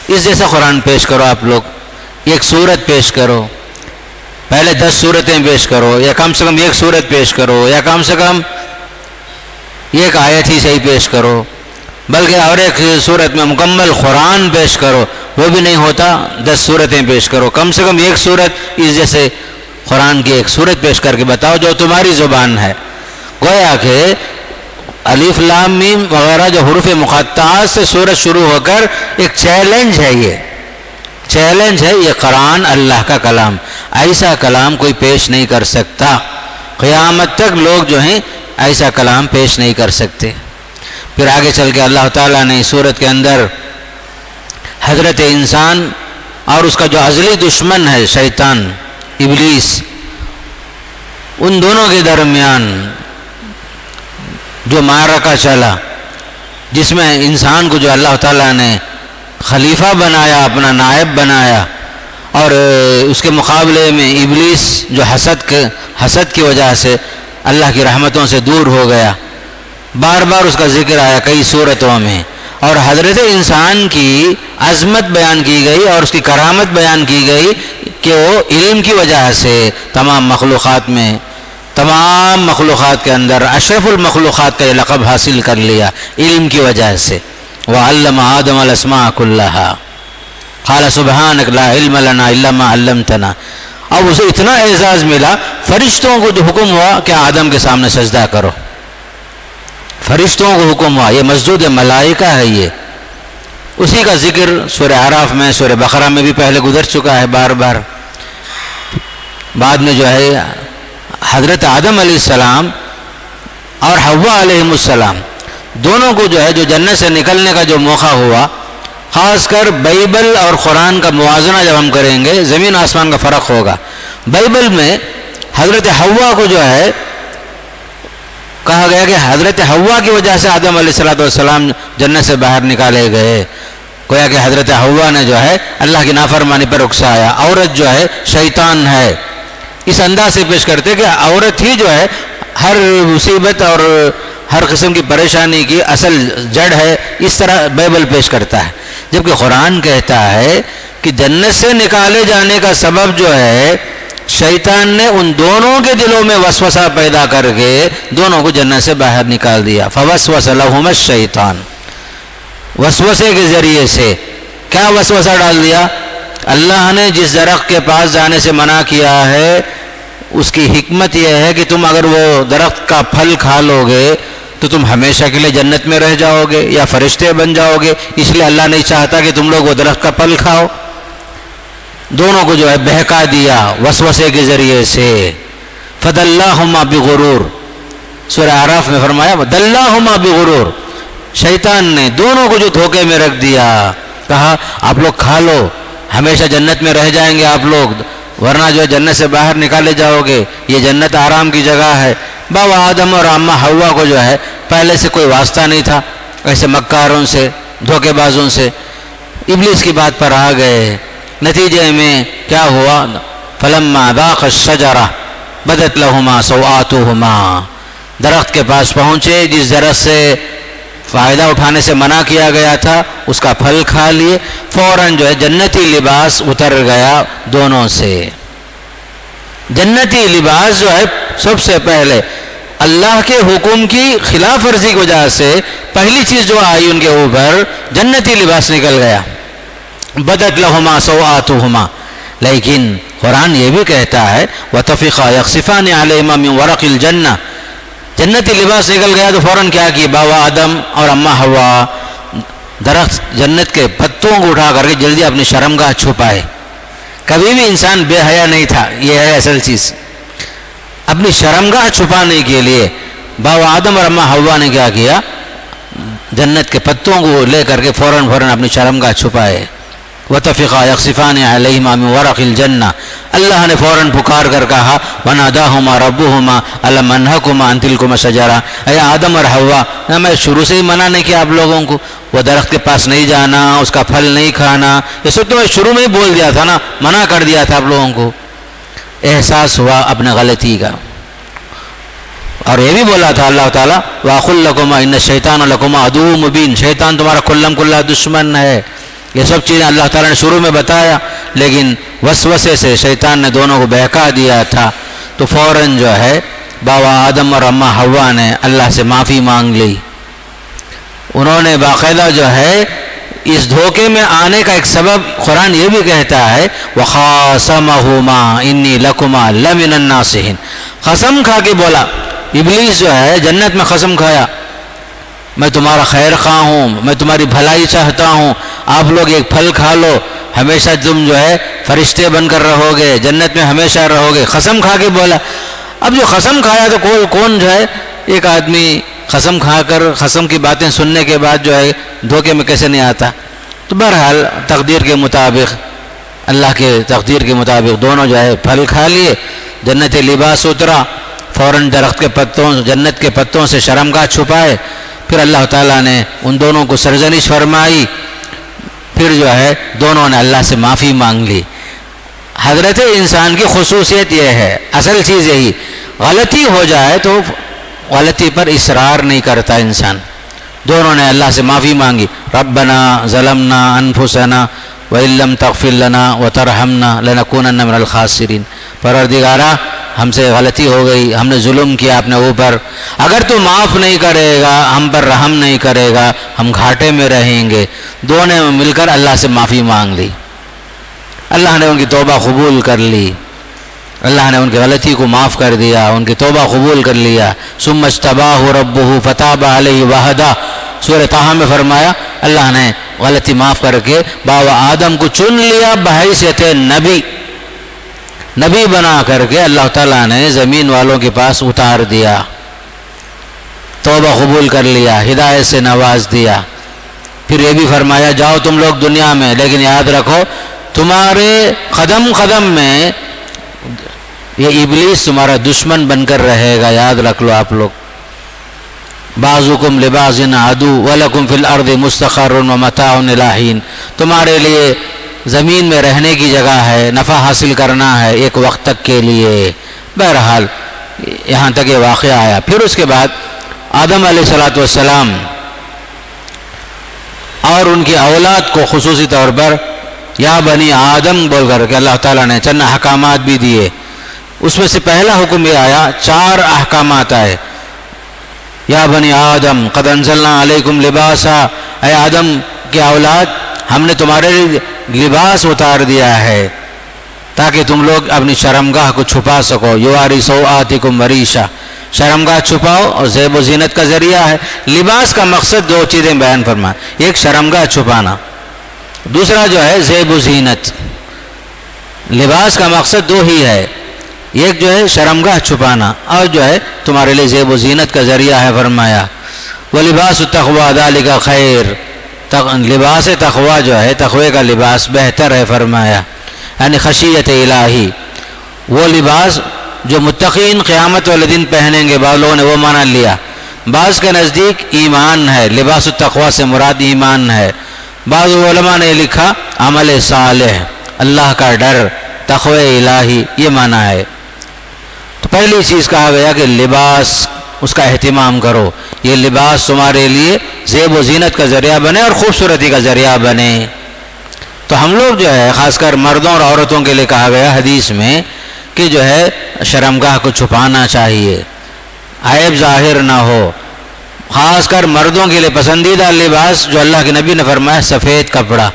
اس جیسا قرآن پیش کرو، آپ لوگ ایک سورت پیش کرو، پہلے 10 سورتیں پیش کرو، یا کم سے کم ایک سورت پیش کرو، یا کم سے کم ایک آیت ہی صحیح پیش کرو، بلکہ اور ایک سورت میں مکمل قرآن پیش کرو، وہ بھی نہیں ہوتا 10 سورتیں پیش کرو، کم سے کم ایک سورت اس جیسے قرآن کی ایک سورت پیش کر کے بتاؤ جو تمہاری زبان ہے۔ گویا کہ الف لام میم وغیرہ جو حروف مقطعات سے سورت شروع ہو کر ایک چیلنج ہے، یہ چیلنج ہے، یہ قرآن اللہ کا کلام، ایسا کلام کوئی پیش نہیں کر سکتا، قیامت تک لوگ جو ہیں ایسا کلام پیش نہیں کر سکتے۔ پھر آگے چل کے اللہ تعالیٰ نے سورت کے اندر حضرت انسان اور اس کا جو ازلی دشمن ہے شیطان ابلیس، ان دونوں کے درمیان جو معرکہ چلا، جس میں انسان کو جو اللہ تعالیٰ نے خلیفہ بنایا، اپنا نائب بنایا، اور اس کے مقابلے میں ابلیس جو حسد کی وجہ سے اللہ کی رحمتوں سے دور ہو گیا، بار بار اس کا ذکر آیا کئی صورتوں میں، اور حضرت انسان کی عظمت بیان کی گئی اور اس کی کرامت بیان کی گئی کہ وہ علم کی وجہ سے تمام مخلوقات کے اندر اشرف المخلوقات کا یہ لقب حاصل کر لیا علم کی وجہ سے۔ وَعَلَّمَ آدَمَ الْأَسْمَاءَ كُلَّهَا قَالَ سُبْحَانَكَ لَا عِلْمَ لَنَا إِلَّا مَا عَلَّمْتَنَا۔ اب اسے اتنا اعزاز ملا، فرشتوں کو جو حکم ہوا کہ آدم کے سامنے سجدہ کرو، فرشتوں کو حکم ہوا، یہ مسجود ملائکہ ہے، یہ اسی کا ذکر سورہ اعراف میں، سورہ بقرہ میں بھی پہلے گزر چکا ہے بار بار۔ بعد میں جو ہے حضرت آدم علیہ السلام اور حوا علیہ السلام دونوں کو جو ہے جو جنت سے نکلنے کا جو موقع ہوا، خاص کر بائبل اور قرآن کا موازنہ جب ہم کریں گے زمین آسمان کا فرق ہوگا۔ بائبل میں حضرت حوا کو جو ہے کہا گیا کہ حضرت حوا کی وجہ سے آدم علیہ السلام جنت سے باہر نکالے گئے، گویا کہ حضرت حوا نے جو ہے اللہ کی نافرمانی پر اکسایا، عورت جو ہے شیطان ہے، اس انداز سے پیش کرتے کہ عورت ہی جو ہے ہر مصیبت اور ہر قسم کی پریشانی کی اصل جڑ ہے، اس طرح بائبل پیش کرتا ہے، جبکہ قرآن کہتا ہے کہ جنت سے نکالے جانے کا سبب جو ہے شیطان نے ان دونوں کے دلوں میں وسوسہ پیدا کر کے دونوں کو جنت سے باہر نکال دیا۔ فوسوس لہما الشیطان، وسوسے کے ذریعے سے کیا وسوسہ ڈال دیا؟ اللہ نے جس درخت کے پاس جانے سے منع کیا ہے اس کی حکمت یہ ہے کہ تم اگر وہ درخت کا پھل کھا لو گے تو تم ہمیشہ کے لیے جنت میں رہ جاؤ گے یا فرشتے بن جاؤ گے، اس لیے اللہ نہیں چاہتا کہ تم لوگ وہ درخت کا پھل کھاؤ۔ دونوں کو جو ہے بہکا دیا وسوسے کے ذریعے سے۔ فدلاہما بغرور، سورہ اعراف میں فرمایا دلاہما بغرور، شیطان نے دونوں کو جو دھوکے میں رکھ دیا، کہا آپ لوگ کھا لو، ہمیشہ جنت میں رہ جائیں گے آپ لوگ، ورنہ جو ہے جنت سے باہر نکالے جاؤ گے، یہ جنت آرام کی جگہ ہے۔ بابا آدم اور اماں حوا کو جو ہے پہلے سے کوئی واسطہ نہیں تھا ایسے مکاروں سے، دھوکے بازوں سے، ابلیس کی بات پر آ گئے۔ نتیجے میں کیا ہوا؟ فلما ذاق الشجرہ بدت لہما سوآتہما، درخت کے پاس پہنچے جس درخت سے فائدہ اٹھانے سے منع کیا گیا تھا، اس کا پھل کھا لیے، فوراً جو ہے جنتی لباس اتر گیا دونوں سے۔ جنتی لباس جو ہے سب سے پہلے اللہ کے حکم کی خلاف ورزی کی وجہ سے پہلی چیز جو آئی ان کے اوپر جنتی لباس نکل گیا، بدت لہما سوآتہما۔ لیکن قرآن یہ بھی کہتا ہے وَطَفِقَا يَخْصِفَانِ عَلَيْهِمَا مِنْ وَرَقِ الْجَنَّةِ، جنتی لباس نکل گیا تو فوراً کیا کی؟ بابا آدم اور اماں حوا درخت جنت کے پتوں کو اٹھا کر کے جلدی اپنی شرمگاہ چھپائے۔ کبھی بھی انسان بے حیا نہیں تھا، یہ ہے اصل چیز۔ اپنی شرمگاہ چھپانے کے لیے بابا آدم اور اماں حوا نے کیا کیا؟ جنت کے پتوں کو لے کر کے فوراً اپنی شرمگاہ چھپائے۔ وطفقا یخصفان علیہما من ورق الجنہ، اللہ نے فوراً پکار کر کہا وناداہما ربہما الم انہکما عن تلکما الشجرہ، اے آدم اور حوا، میں شروع سے ہی منع نہیں کیا آپ لوگوں کو، وہ درخت کے پاس نہیں جانا، اس کا پھل نہیں کھانا، یہ سب تو میں شروع میں ہی بول دیا تھا نا، منع کر دیا تھا آپ لوگوں کو۔ احساس ہوا اپنے غلطی کا، اور یہ بھی بولا تھا اللہ تعالیٰ وَأَقُلْ لَكُمَا إِنَّ الشَّيْطَانَ لَكُمَا عَدُوٌّ مُبِينٌ، شیطان تمہارا کھلم کھلا دشمن ہے۔ یہ سب چیزیں اللہ تعالیٰ نے شروع میں بتایا، لیکن وسوسے سے شیطان نے دونوں کو بہکا دیا تھا، تو فوراً جو ہے بابا آدم اور اماں حوا نے اللہ سے معافی مانگ لی۔ انہوں نے باقاعدہ جو ہے اس دھوکے میں آنے کا ایک سبب قرآن یہ بھی کہتا ہے وَخَاصَمَهُمَا إِنِّي لَكُمَا لَمِنَ النَّاصِحِينَ، قسم کھا کے بولا، ابلیس جو ہے جنت میں قسم کھایا میں تمہارا خیر خواہ ہوں، میں تمہاری بھلائی چاہتا ہوں، آپ لوگ ایک پھل کھا لو، ہمیشہ تم جو ہے فرشتے بن کر رہو گے، جنت میں ہمیشہ رہو گے، قسم کھا کے بولا۔ اب جو قسم کھایا تو کون جو ہے، ایک آدمی قسم کھا کر قسم کی باتیں سننے کے بعد جو ہے دھوکے میں کیسے نہیں آتا؟ تو بہرحال تقدیر کے مطابق، اللہ کے تقدیر کے مطابق دونوں جو ہے پھل کھا لیے، جنت لباس اترا، فوراً درخت کے پتوں، جنت کے پتوں سے شرمگاہ چھپائے، پھر اللہ تعالیٰ نے ان دونوں کو سرزنش فرمائی، پھر جو ہے دونوں نے اللہ سے معافی مانگ لی۔ حضرت انسان کی خصوصیت یہ ہے، اصل چیز یہی، غلطی ہو جائے تو غلطی پر اصرار نہیں کرتا انسان۔ دونوں نے اللہ سے معافی مانگی، ربنا ظلمنا انفسنا وَإِن لَّمْ تَغْفِرْ لَنَا وَتَرْحَمْنَا لَنَكُونَنَّ مِنَ الْخَاسِرِينَ، پروردگارا ہم سے غلطی ہو گئی، ہم نے ظلم کیا اپنے اوپر، اگر تو معاف نہیں کرے گا، ہم پر رحم نہیں کرے گا، ہم گھاٹے میں رہیں گے۔ دونوں نے مل کر اللہ سے معافی مانگ لی، اللہ نے ان کی توبہ قبول کر لی، اللہ نے ان کی غلطی کو معاف کر دیا، ان کی توبہ قبول کر لیا۔ ثم اجتباہ ربہ فتاب علیہ وہدہ، سورہ طٰہٰ میں فرمایا اللہ نے غلطی معاف کر کے بابا آدم کو چن لیا بحیثیت نبی بنا کر کے اللہ تعالیٰ نے زمین والوں کے پاس اتار دیا، توبہ قبول کر لیا، ہدایت سے نواز دیا۔ پھر یہ بھی فرمایا جاؤ تم لوگ دنیا میں، لیکن یاد رکھو تمہارے قدم قدم میں یہ ابلیس تمہارا دشمن بن کر رہے گا، یاد رکھ لو آپ لوگ۔ بعضکم لبعض عدو ولکم فی الارض مستقر ومتاع الی حین، تمہارے لیے زمین میں رہنے کی جگہ ہے، نفع حاصل کرنا ہے ایک وقت تک کے لیے۔ بہرحال یہاں تک یہ واقعہ آیا۔ پھر اس کے بعد آدم علیہ السلام اور ان کی اولاد کو خصوصی طور پر یا بنی آدم بول کر کے اللہ تعالیٰ نے چند احکامات بھی دیے۔ اس میں سے پہلا حکم یہ آیا، 4 احکامات آئے، یا بنی آدم قد انزلنا علیکم لباسا، اے آدم کے اولاد ہم نے تمہارے لیے لباس اتار دیا ہے تاکہ تم لوگ اپنی شرمگاہ کو چھپا سکو، یواری سوآتکم وریشا، شرمگاہ چھپاؤ اور زیب و زینت کا ذریعہ ہے۔ لباس کا مقصد 2 چیزیں بیان فرمائیں، ایک شرمگاہ چھپانا، دوسرا جو ہے زیب و زینت۔ لباس کا مقصد 2 ہی ہے، ایک جو ہے شرمگاہ چھپانا اور جو ہے تمہارے لیے زیب و زینت کا ذریعہ ہے۔ فرمایا وَلِبَاسُ التَّقْوَىٰ ذَلِكَ خَيْرٌ، لباس تقویٰ جو ہے، تقوی کا لباس بہتر ہے فرمایا، یعنی خشیت الہی، وہ لباس جو متقین قیامت والے دن پہنیں گے۔ بعض لوگوں نے وہ معنی لیا، بعض کے نزدیک ایمان ہے، لباس التقویٰ سے مراد ایمان ہے، بعض علماء نے لکھا عمل صالح، اللہ کا ڈر، تقوی الہی، یہ معنی ہے۔ تو پہلی چیز کہا گیا کہ لباس اس کا اہتمام کرو، یہ لباس تمہارے لیے زیب و زینت کا ذریعہ بنے اور خوبصورتی کا ذریعہ بنے۔ تو ہم لوگ جو ہے خاص کر مردوں اور عورتوں کے لیے کہا گیا حدیث میں کہ جو ہے شرمگاہ کو چھپانا چاہیے، عیب ظاہر نہ ہو۔ خاص کر مردوں کے لیے پسندیدہ لباس جو اللہ کے نبی نے فرمایا سفید کپڑا،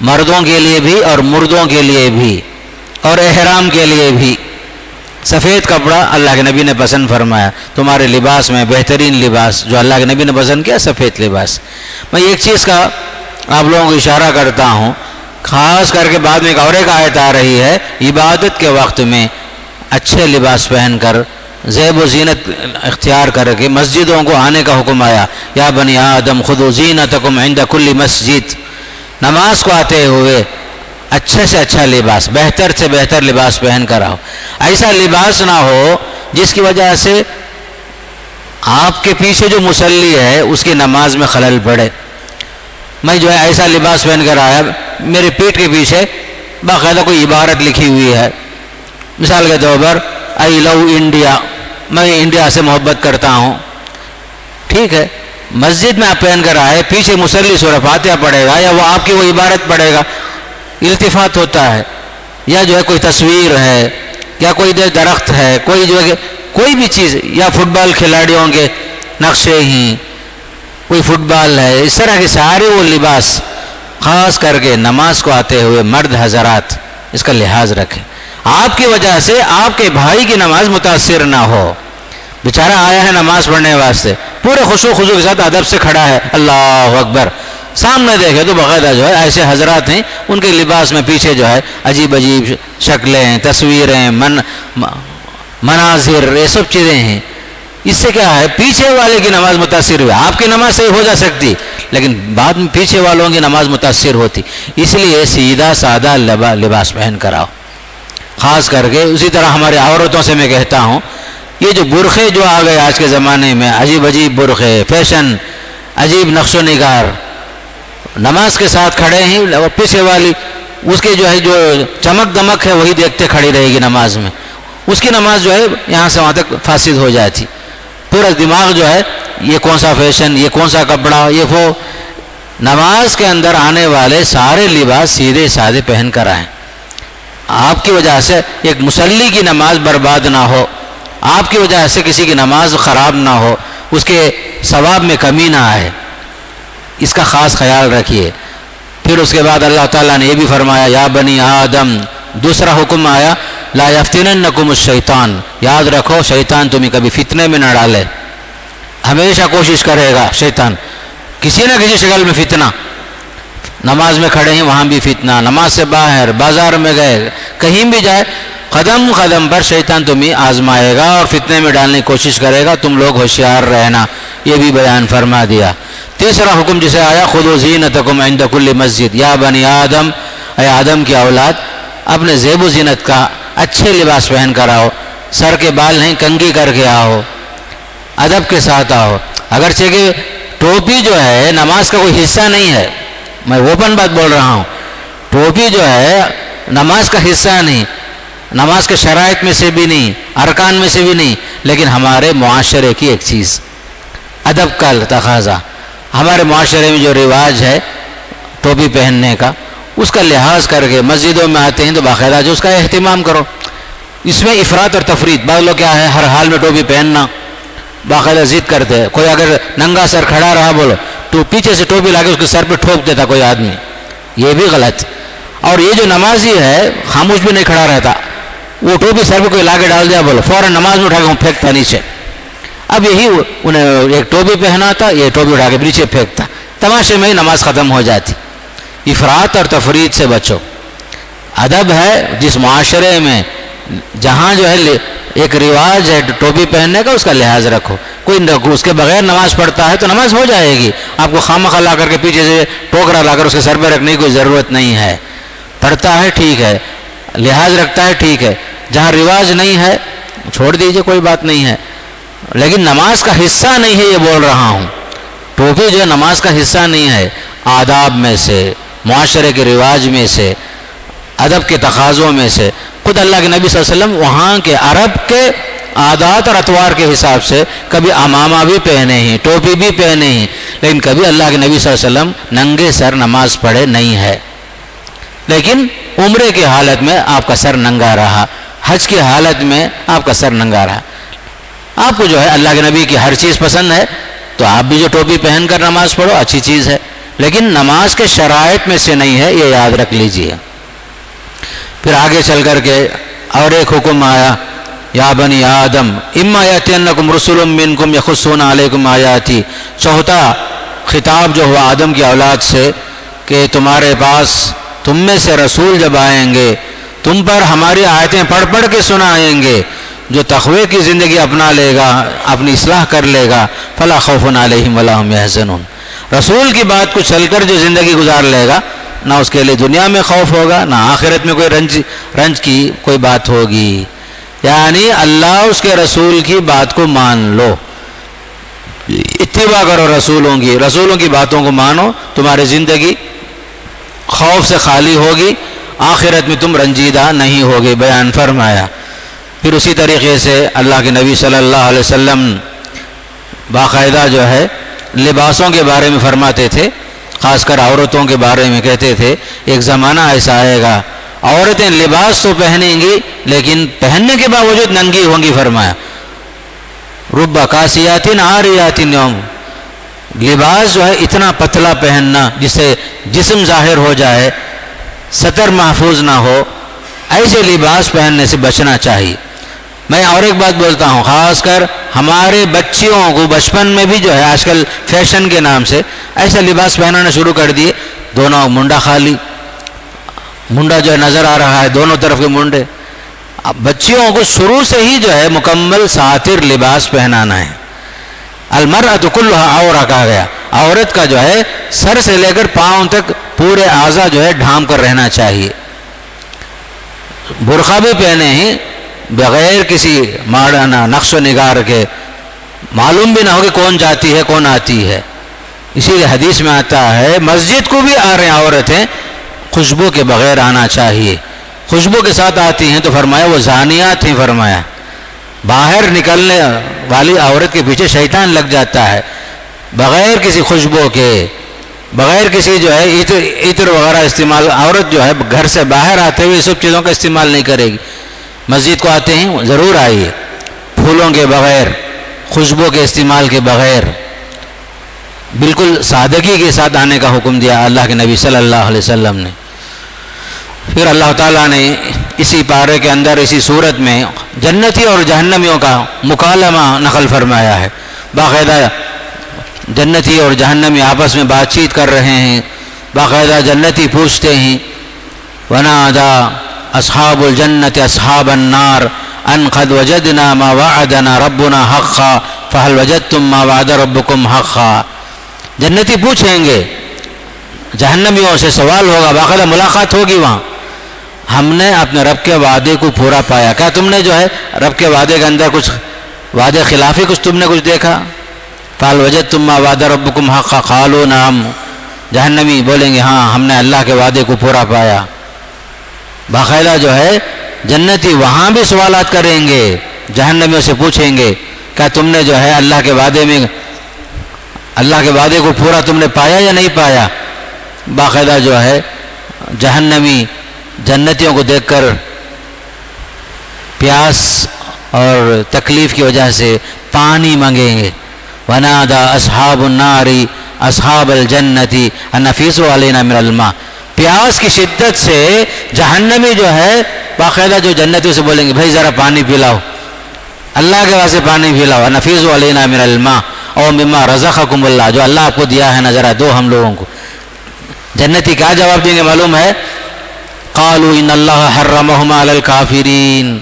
مردوں کے لیے بھی اور مردوں کے لیے بھی اور احرام کے لیے بھی سفید کپڑا اللہ کے نبی نے پسند فرمایا۔ تمہارے لباس میں بہترین لباس جو اللہ کے نبی نے پسند کیا سفید لباس۔ میں ایک چیز کا آپ لوگوں کو اشارہ کرتا ہوں، خاص کر کے بعد میں ایک آیت آ رہی ہے، عبادت کے وقت میں اچھے لباس پہن کر زیب و زینت اختیار کر کے مسجدوں کو آنے کا حکم آیا، یا بنی آدم خذوا زینتکم عند کل مسجد، نماز کو آتے ہوئے اچھے سے اچھا لباس، بہتر سے بہتر لباس پہن کر آؤ. ایسا لباس نہ ہو جس کی وجہ سے آپ کے پیچھے جو مصلی ہے اس کی نماز میں خلل پڑے. میں جو ہے ایسا لباس پہن کر آیا، میرے پیٹھ کے پیچھے باقاعدہ کوئی عبارت لکھی ہوئی ہے، مثال کے طور پر آئی لو انڈیا، میں انڈیا سے محبت کرتا ہوں. ٹھیک ہے، مسجد میں آپ پہن کر آئے، پیچھے مصلی سورہ فاتحہ پڑھے گا یا وہ آپ کی وہ عبارت پڑھے گا، التفات ہوتا ہے. یا جو ہے کوئی تصویر ہے یا کوئی درخت ہے، کوئی جو ہے کوئی بھی چیز، یا فٹ بال کھلاڑیوں کے نقشے ہی، کوئی فٹ بال ہے، اس طرح کے سارے وہ لباس، خاص کر کے نماز کو آتے ہوئے مرد حضرات اس کا لحاظ رکھیں. آپ کی وجہ سے آپ کے بھائی کی نماز متاثر نہ ہو. بیچارہ آیا ہے نماز پڑھنے واسطے، پورے خشوع خضوع کے ساتھ ادب سے کھڑا ہے، اللہ اکبر، سامنے دیکھے تو باقاعدہ جو ہے ایسے حضرات ہیں، ان کے لباس میں پیچھے جو ہے عجیب عجیب شکلیں، تصویریں، مناظر، یہ سب چیزیں ہیں. اس سے کیا ہے، پیچھے والے کی نماز متاثر ہوئی. آپ کی نماز صحیح ہو جا سکتی لیکن بعد میں پیچھے والوں کی نماز متاثر ہوتی. اس لیے سیدھا سادہ لباس پہن کر آؤ. خاص کر کے اسی طرح ہمارے عورتوں سے میں کہتا ہوں، یہ جو برقعے جو آ گئے آج کے زمانے میں، عجیب عجیب برقعے، فیشن، عجیب نقش و نگار، نماز کے ساتھ کھڑے ہیں، پیچھے والی اس کے جو ہے جو چمک دمک ہے وہی دیکھتے کھڑی رہے گی نماز میں، اس کی نماز جو ہے یہاں سے وہاں تک فاسد ہو جاتی. پورا دماغ جو ہے یہ کون سا فیشن، یہ کون سا کپڑا، یہ وہ. نماز کے اندر آنے والے سارے لباس سیدھے سادے پہن کر آئیں. آپ کی وجہ سے ایک مصلی کی نماز برباد نہ ہو، آپ کی وجہ سے کسی کی نماز خراب نہ ہو، اس کے ثواب میں کمی نہ آئے، اس کا خاص خیال رکھیے. پھر اس کے بعد اللہ تعالیٰ نے یہ بھی فرمایا، یا بنی آدم، دوسرا حکم آیا، لا یفتننکم الشیطان، یاد رکھو شیطان تمہیں کبھی فتنے میں نہ ڈالے. ہمیشہ کوشش کرے گا شیطان کسی نہ کسی شکل میں فتنہ. نماز میں کھڑے ہیں وہاں بھی فتنہ، نماز سے باہر بازار میں گئے کہیں بھی جائے، قدم قدم پر شیطان تمہیں آزمائے گا اور فتنے میں ڈالنے کی کوشش کرے گا. تم لوگ ہوشیار رہنا، یہ بھی بیان فرما دیا. تیسرا حکم جسے آیا، خذوا زینتکم عند کل مسجد، یا بنی آدم، اے آدم کی اولاد، اپنے زیب و زینت کا اچھے لباس پہن کر آؤ، سر کے بال نہیں کنگھی کر کے آؤ، ادب کے ساتھ آؤ. اگرچہ کہ ٹوپی جو ہے نماز کا کوئی حصہ نہیں ہے، میں اوپن بات بول رہا ہوں، ٹوپی جو ہے نماز کا حصہ نہیں، نماز کے شرائط میں سے بھی نہیں، ارکان میں سے بھی نہیں، لیکن ہمارے معاشرے کی ایک چیز، ادب کا تقاضا. ہمارے معاشرے میں جو رواج ہے ٹوپی پہننے کا، اس کا لحاظ کر کے مسجدوں میں آتے ہیں تو باقاعدہ جو اس کا اہتمام کرو. اس میں افراط اور تفریط، بعض لوگ کیا ہے ہر حال میں ٹوپی پہننا، باقاعدہ ضد کرتے ہیں. کوئی اگر ننگا سر کھڑا رہا بولو تو پیچھے سے ٹوپی لا کے اس کے سر پہ ٹھوک دیتا کوئی آدمی، یہ بھی غلط. اور یہ جو نمازی ہے خاموش بھی نہیں کھڑا رہتا، وہ ٹوپی سر پہ کوئی لا کے ڈال دیا بولو فوراً نماز میں اٹھا کے پھینکتا نیچے. اب یہی انہیں ایک ٹوپی پہنا تھا، یہ ٹوپی اٹھا کے نیچے پھینکتا، تماشے میں ہی نماز ختم ہو جاتی. افراط اور تفریط سے بچو. ادب ہے جس معاشرے میں جہاں جو ہے ایک رواج ہے ٹوپی پہننے کا، اس کا لحاظ رکھو. کوئی اس کے بغیر نماز پڑھتا ہے تو نماز ہو جائے گی، آپ کو خامخواہ لا کر کے پیچھے سے ٹوکرا لا کر اس کے سر پہ رکھنے کی کوئی ضرورت نہیں ہے. پڑھتا ہے ٹھیک ہے، لحاظ رکھتا ہے ٹھیک ہے، جہاں رواج نہیں ہے چھوڑ دیجئے، کوئی بات نہیں ہے، لیکن نماز کا حصہ نہیں ہے. یہ بول رہا ہوں ٹوپی جو ہے نماز کا حصہ نہیں ہے، آداب میں سے، معاشرے کے رواج میں سے، ادب کے تقاضوں میں سے. خود اللہ کے نبی صلی اللہ علیہ وسلم وہاں کے عرب کے عادات اور اطوار کے حساب سے کبھی امامہ بھی پہنے ہیں، ٹوپی بھی پہنے ہیں، لیکن کبھی اللہ کے نبی صلی اللہ علیہ وسلم ننگے سر نماز پڑھے نہیں ہے. لیکن عمرے کی حالت میں آپ کا سر ننگا رہا، حج کی حالت میں آپ کا سر ننگا رہا. آپ کو جو ہے اللہ کے نبی کی ہر چیز پسند ہے تو آپ بھی جو ٹوپی پہن کر نماز پڑھو اچھی چیز ہے، لیکن نماز کے شرائط میں سے نہیں ہے، یہ یاد رکھ لیجئے. پھر آگے چل کر کے اور ایک حکم آیا، یا بنی آدم اما یاتینکم رسول منکم یقصون علیکم آیاتی. چوتھا خطاب جو ہوا آدم کی اولاد سے کہ تمہارے پاس تم میں سے رسول جب آئیں گے تم پر ہماری آیتیں پڑھ پڑھ کے سنائیں گے. جو تقوی کی زندگی اپنا لے گا، اپنی اصلاح کر لے گا، فلا خوف علیہم ولا هم یحزنون. رسول کی بات کو چل کر جو زندگی گزار لے گا نہ اس کے لیے دنیا میں خوف ہوگا، نہ آخرت میں کوئی رنج کی کوئی بات ہوگی۔ یعنی اللہ اس کے رسول کی بات کو مان لو، اتباع کرو رسولوں کی باتوں کو مانو، تمہاری زندگی خوف سے خالی ہوگی، آخرت میں تم رنجیدہ نہیں ہوگے، بیان فرمایا۔ پھر اسی طریقے سے اللہ کے نبی صلی اللہ علیہ وسلم باقاعدہ جو ہے لباسوں کے بارے میں فرماتے تھے، خاص کر عورتوں کے بارے میں کہتے تھے ایک زمانہ ایسا آئے گا عورتیں لباس تو پہنیں گی لیکن پہننے کے باوجود ننگی ہوں گی، فرمایا رب کاسیات عاریات یوم، لباس جو ہے اتنا پتلا پہننا جس سے جسم ظاہر ہو جائے، سطر محفوظ نہ ہو، ایسے لباس پہننے سے بچنا چاہیے۔ میں اور ایک بات بولتا ہوں، خاص کر ہمارے بچیوں کو بچپن میں بھی جو ہے آج کل فیشن کے نام سے ایسا لباس پہنانا شروع کر دیے، دونوں منڈا خالی، منڈا جو ہے نظر آ رہا ہے، دونوں طرف کے منڈے۔ اب بچیوں کو شروع سے ہی جو ہے مکمل ساتر لباس پہنانا ہے۔ المرأۃ کلھا عورہ کہا گیا، عورت کا جو ہے سر سے لے کر پاؤں تک پورے اعضاء جو ہے ڈھانپ کر رہنا چاہیے۔ برقع بھی پہنے ہی بغیر کسی نقش و نگار کے، معلوم بھی نہ ہو کہ کون جاتی ہے کون آتی ہے۔ اسی لیے حدیث میں آتا ہے مسجد کو بھی آ رہے عورتیں خوشبو کے بغیر آنا چاہیے، خوشبو کے ساتھ آتی ہیں تو فرمایا وہ زانیات ہیں، فرمایا باہر نکلنے والی عورت کے پیچھے شیطان لگ جاتا ہے، بغیر کسی خوشبو کے، بغیر کسی جو ہے عطر وغیرہ استعمال، عورت جو ہے گھر سے باہر آتے ہوئے سب چیزوں کا استعمال نہیں کرے گی۔ مسجد کو آتے ہیں ضرور آئیے پھولوں کے بغیر، خوشبو کے استعمال کے بغیر، بالکل سادگی کے ساتھ آنے کا حکم دیا اللہ کے نبی صلی اللہ علیہ وسلم نے۔ پھر اللہ تعالیٰ نے اسی پارے کے اندر اسی صورت میں جنتی اور جہنمیوں کا مکالمہ نقل فرمایا ہے، باقاعدہ جنتی اور جہنمی آپس میں بات چیت کر رہے ہیں، باقاعدہ جنتی پوچھتے ہیں وَنَادَى أَصْحَابُ الْجَنَّةِ أَصْحَابَ النَّارِ أَنْ قَدْ وَجَدْنَا مَا وَعَدَنَا رَبُّنَا حَقًّا فَهَلْ وَجَدْتُم مَّا وَعَدَ رَبُّكُمْ حَقًّا۔ جنتی پوچھیں گے، جہنمیوں سے سوال ہوگا، باقاعدہ ملاقات ہوگی وہاں، ہم نے اپنے رب کے وعدے کو پورا پایا، کیا تم نے جو ہے رب کے وعدے کے اندر کچھ وعدے خلافی کچھ تم نے کچھ دیکھا؟ فَهَلْ وَجَدْتُم مَّا وَعَدَ رَبُّكُمْ حَقًّا قَالُوا نَعَمْ، جہنمی بولیں گے ہاں ہم نے اللہ کے وعدے کو پورا پایا۔ باقاعدہ جو ہے جنتی وہاں بھی سوالات کریں گے، جہنمیوں سے پوچھیں گے کیا تم نے جو ہے اللہ کے وعدے کو پورا تم نے پایا یا نہیں پایا؟ باقاعدہ جو ہے جہنمی جنتیوں کو دیکھ کر پیاس اور تکلیف کی وجہ سے پانی مانگیں گے، وَنَادَى أَصْحَابُ النَّارِ أَصْحَابَ الْجَنَّةِ أَنْ أَفِيضُوا عَلَيْنَا مِنَ الْمَاءِ، پیاس کی شدت سے جہنمی جو ہے باقاعدہ جو جنتیوں سے بولیں گے بھائی ذرا پانی پلاؤ، اللہ کے واسطے پانی پلاؤ، أَنْ أَفِيضُوا عَلَيْنَا مِنَ الْمَاءِ او مما رزقکم اللہ، جو اللہ آپ کو دیا ہے نا ذرا دو ہم لوگوں کو۔ جنتی کیا جواب دیں گے معلوم ہے؟ قالوا ان اللہ حرمہما علی الکافرین،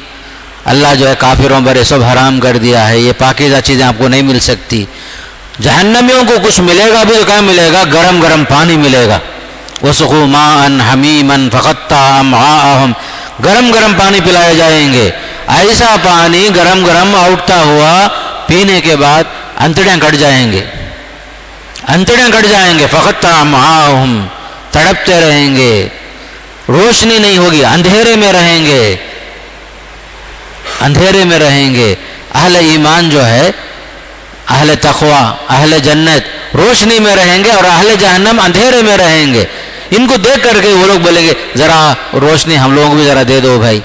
اللہ جو ہے کافروں پر سب حرام کر دیا ہے، یہ پاکیزہ چیزیں آپ کو نہیں مل سکتی۔ جہنمیوں کو کچھ ملے گا بھی تو کیا ملے گا؟ گرم گرم پانی ملے گا۔ وسقوا ماء حمیما فقطع امعاءہم، گرم گرم پانی پلائے جائیں گے، ایسا پانی گرم گرم اٹھتا ہوا پینے کے بعد انتڑیاں کٹ جائیں گے، انتڑیاں کٹ جائیں گے، فقطع امعاءہم، تڑپتے رہیں گے، روشنی نہیں ہوگی، اندھیرے میں رہیں گے، اندھیرے میں رہیں گے۔ اہل ایمان جو ہے، اہل تقوی، اہل جنت روشنی میں رہیں گے اور اہل جہنم اندھیرے میں رہیں گے۔ ان کو دیکھ کر کے وہ لوگ بولیں گے ذرا روشنی ہم لوگوں کو بھی ذرا دے دو بھائی۔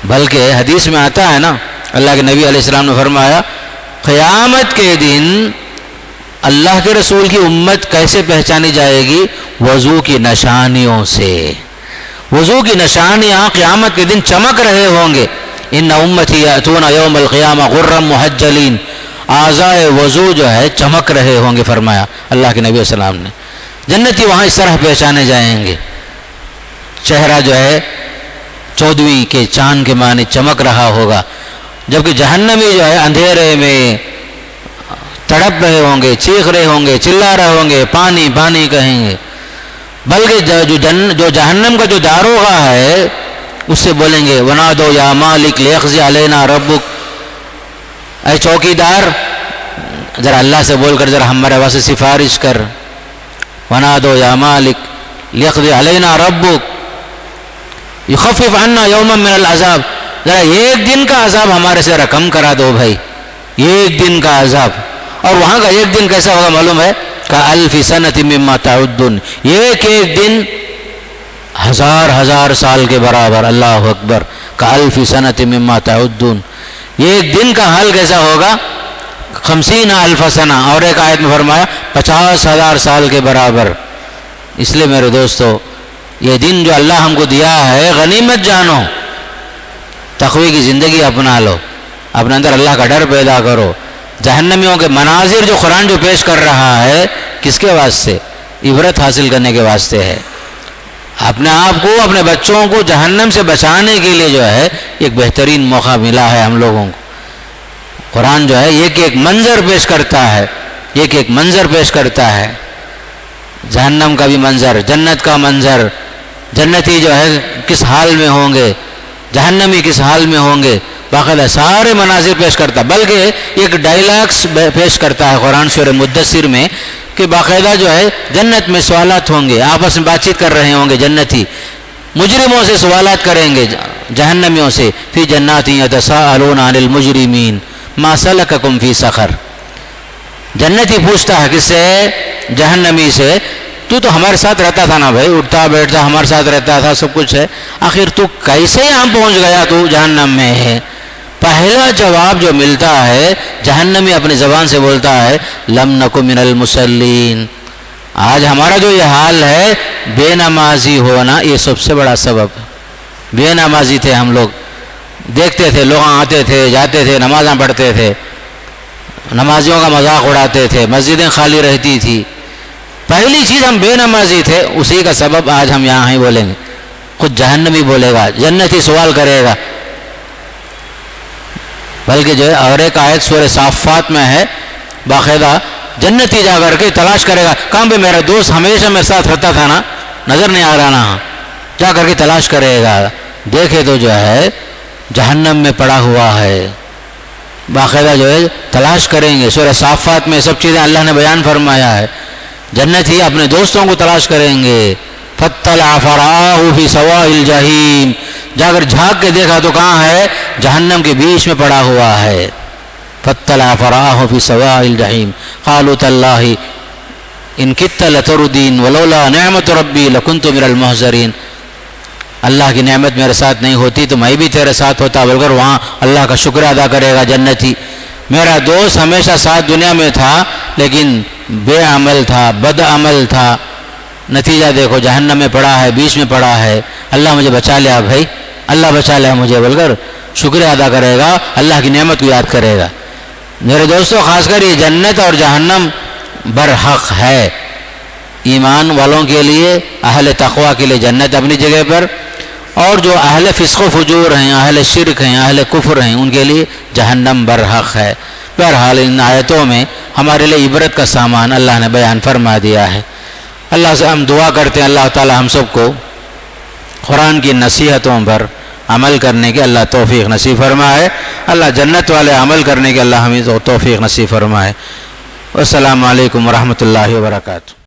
بلکہ حدیث میں آتا ہے نا، اللہ کے نبی علیہ السلام نے فرمایا قیامت کے دن اللہ کے رسول کی امت کیسے پہچانی جائے گی؟ وضو کی نشانیوں سے، وضو کی نشانیاں قیامت کے دن چمک رہے ہوں گے۔ ان امتی یاتون یوم القیامہ غرا محجلین، اعضائے وضو جو ہے چمک رہے ہوں گے، فرمایا اللہ کے نبی علیہ السلام نے۔ جنتی وہاں اس طرح پہچانے جائیں گے، چہرہ جو ہے 14ویں کے چاند کے معنی چمک رہا ہوگا، جبکہ جہنمی جو ہے اندھیرے میں تڑپ رہے ہوں گے، چیخ رہے ہوں گے، چلا رہے ہوں گے، پانی پانی کہیں گے۔ بلکہ جو جہنم کا جو داروغہ ہے اس سے بولیں گے ونادو یا مالک لیقضی علینا ربک، اے چوکیدار ذرا اللہ سے بول کر ذرا ہمارے واسطے سفارش کر، ونادو یا مالک لیقضی علینا ربک یخفف عنا یوما من العذاب، ذرا ایک دن کا عذاب ہمارے سے رقم کرا دو بھائی، ایک دن کا عذاب۔ اور وہاں کا ایک دن کیسا ہوگا معلوم ہے؟ کألف سنۃ مما تعدون، ایک ایک دن ہزار ہزار سال کے برابر، اللہ اکبر، کألف سنۃ مما تعدون، ایک دن کا حال کیسا ہوگا؟ 50,000 سنہ، اور ایک آیت میں فرمایا 50,000 سال کے برابر۔ اس لیے میرے دوستو یہ دن جو اللہ ہم کو دیا ہے غنیمت جانو، تقوی کی زندگی اپنا لو، اپنے اندر اللہ کا ڈر پیدا کرو۔ جہنمیوں کے مناظر جو قرآن جو پیش کر رہا ہے کس کے واسطے؟ عبرت حاصل کرنے کے واسطے ہے، اپنے آپ کو اپنے بچوں کو جہنم سے بچانے کے لیے جو ہے ایک بہترین موقع ملا ہے ہم لوگوں کو۔ قرآن جو ہے ایک ایک منظر پیش کرتا ہے، ایک ایک منظر پیش کرتا ہے، جہنم کا بھی منظر، جنت کا منظر، جنتی جو ہے کس حال میں ہوں گے، جہنمی کس حال میں ہوں گے، باقاعدہ سارے مناظر پیش کرتا، بلکہ ایک ڈائلاگس پیش کرتا ہے قرآن سورہ مدثر میں کہ باقاعدہ جو ہے جنت میں سوالات ہوں گے، آپس میں بات چیت کر رہے ہوں گے جنتی، مجرموں سے سوالات کریں گے جہنمیوں سے، فی جنات یتساءلون عن المجرمین ما سلککم فی سقر، جنتی پوچھتا ہے کس سے؟ جہنمی سے، تو ہمارے ساتھ رہتا تھا نا بھائی، اٹھتا بیٹھتا ہمارے ساتھ رہتا تھا، سب کچھ ہے، آخر تو کیسے یہاں پہنچ گیا تو جہنم میں ہے؟ پہلا جواب جو ملتا ہے جہنمی اپنی زبان سے بولتا ہے لم نکو من المصلین، آج ہمارا جو یہ حال ہے بے نمازی ہونا یہ سب سے بڑا سبب، بے نمازی تھے ہم لوگ، دیکھتے تھے لوگ آتے تھے جاتے تھے نمازاں پڑھتے تھے، نمازیوں کا مذاق اڑاتے تھے، مسجدیں خالی رہتی تھی، پہلی چیز ہم بے نمازی تھے، اسی کا سبب آج ہم یہاں ہی بولیں گے، خود جہنمی بولے گا، جنتی سوال کرے گا، بلکہ جو ہے اور ایک آیت سورہ صافات میں ہے باقاعدہ جنتی جا کر کے تلاش کرے گا، کہاں پہ میرا دوست ہمیشہ میرے ساتھ رہتا تھا نا، نظر نہیں آ رہا نا، جا کر کے تلاش کرے گا، دیکھے تو جو ہے جہنم میں پڑا ہوا ہے، باقاعدہ جو ہے تلاش کریں گے۔ سورہ صافات میں سب چیزیں اللہ نے بیان فرمایا ہے، جنتی اپنے دوستوں کو تلاش کریں گے، فَاطَّلَعَ فَرَآهُ فِي سَوَاءِ الْجَحِيمِ، جا کر جھانک کے دیکھا تو کہاں ہے؟ جہنم کے بیچ میں پڑا ہوا ہے، فَاطَّلَعَ فَرَآهُ فِي سَوَاءِ الْجَحِيمِ قَالُوا تَاللَّهِ إِن كِدتَّ لَتُرْدِينِ وَلَوْلَا نِعْمَةُ رَبِّي لَكُنْتُ مِنَ الْمُحْضَرِينَ، اللہ کی نعمت میرے ساتھ نہیں ہوتی تو میں بھی تیرے ساتھ ہوتا، بول کر وہاں اللہ کا شکر ادا کرے گا جنتی، میرا دوست ہمیشہ ساتھ دنیا میں تھا لیکن بے عمل تھا، بد عمل تھا، نتیجہ دیکھو جہنم میں پڑا ہے، بیچ میں پڑا ہے، اللہ مجھے بچا لیا بھائی، اللہ بچا لیا مجھے، بول کر شکر ادا کرے گا، اللہ کی نعمت کو یاد کرے گا۔ میرے دوستوں خاص کر یہ جنت اور جہنم برحق ہے، ایمان والوں کے لیے، اہل تقوی کے لیے جنت اپنی جگہ پر، اور جو اہل فسق و فجور ہیں، اہل شرک ہیں، اہل کفر ہیں، ان کے لیے جہنم برحق ہے۔ بہرحال ان آیتوں میں ہمارے لیے عبرت کا سامان اللہ نے بیان فرما دیا ہے۔ اللہ سے ہم دعا کرتے ہیں اللہ تعالی ہم سب کو قرآن کی نصیحتوں پر عمل کرنے کے اللہ توفیق نصیب فرمائے، اللہ جنت والے عمل کرنے کے اللہ ہمیں توفیق نصیب فرمائے۔ السلام علیکم ورحمۃ اللہ وبرکاتہ۔